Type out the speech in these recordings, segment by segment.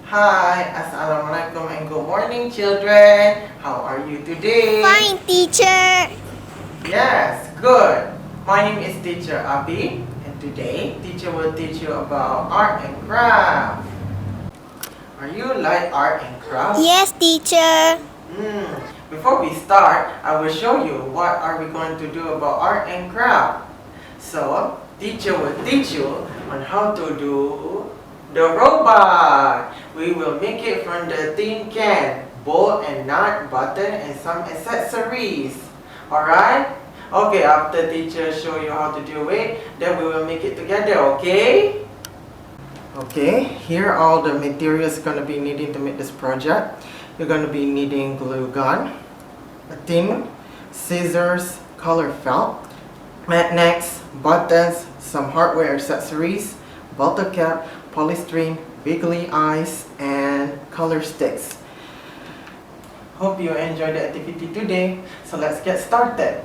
Hi, Assalamualaikum and good morning children. How are you today? Fine, teacher. Yes, good. My name is teacher Abi and today teacher will teach you about art and craft. Are you like art and craft? Yes, teacher. Before we start, I will show you what are we going to do about art and craft. So, teacher will teach you on how to do the robot. We will make it from the tin can, bolt and nut, button and some accessories. Alright? Okay, after teacher show you how to do it, then we will make it together, okay? Okay, here are all the materials going to be needing to make this project. You're going to be needing glue gun, a tin, scissors, color felt, magnets, buttons, some hardware accessories, bottle cap, polystyrene, wiggly eyes, and color sticks. Hope you enjoyed the activity today. So let's get started.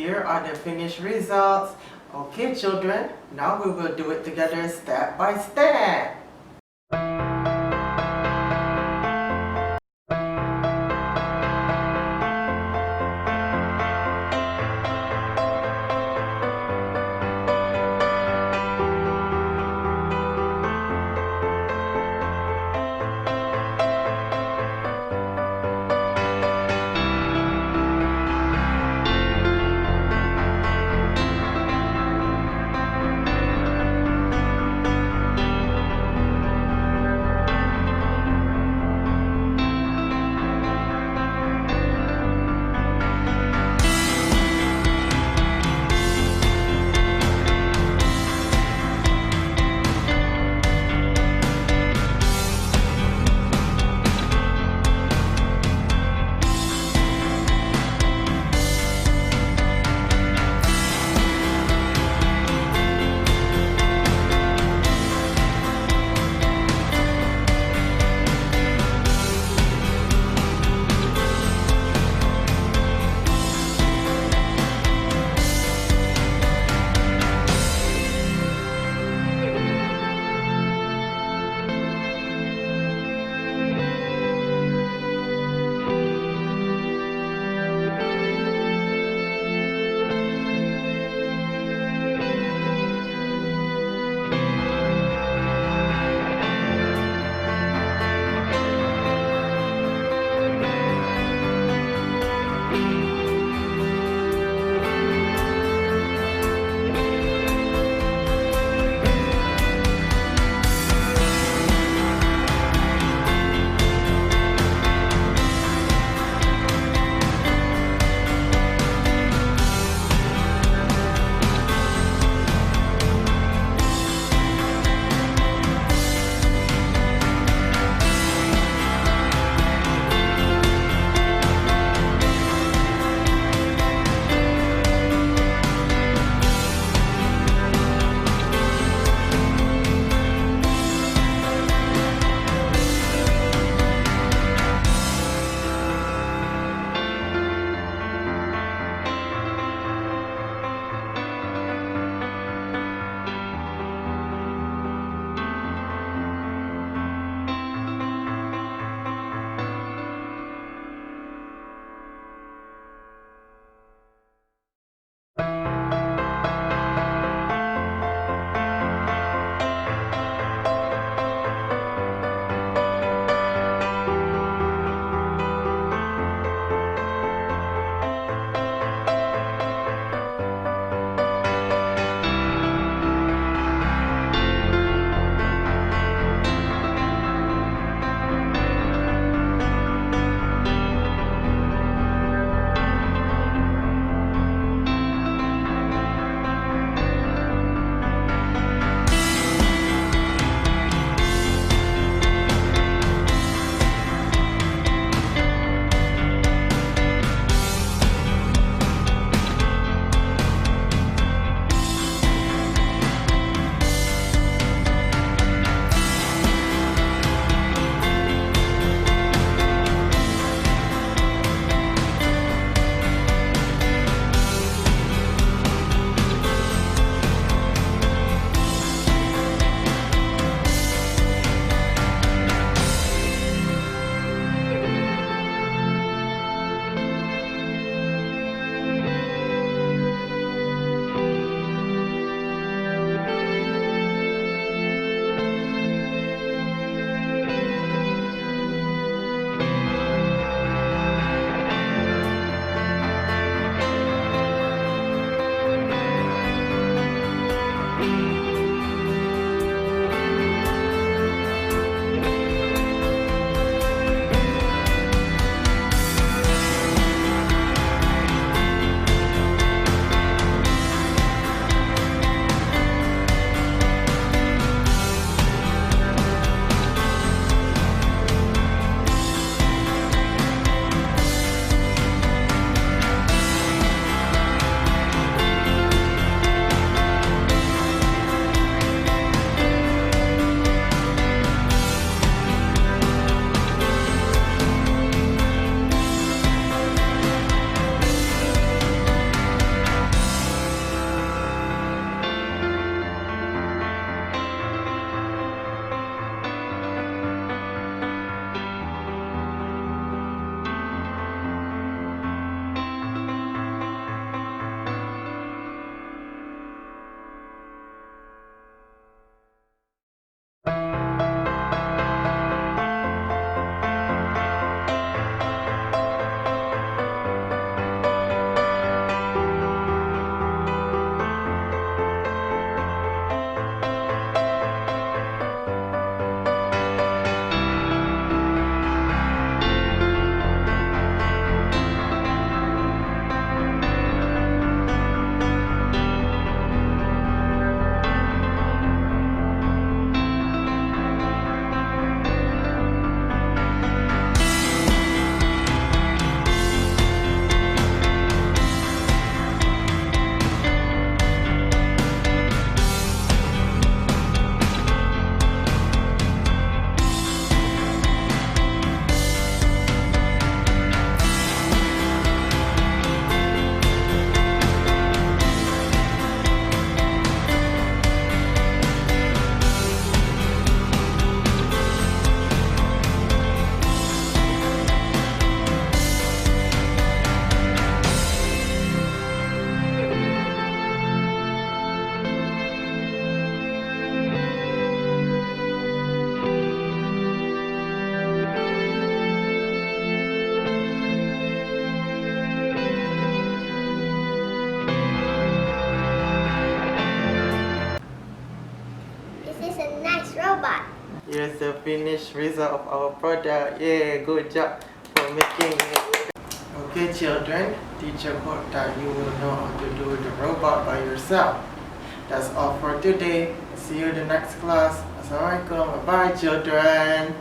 here are the finished results. Okay, children, now we will do it together step by step. Here's the finished result of our product. Yay, good job for making it. Okay children, teacher hope that you will know how to do the robot by yourself. That's all for today. See you in the next class. Assalamualaikum. Bye children.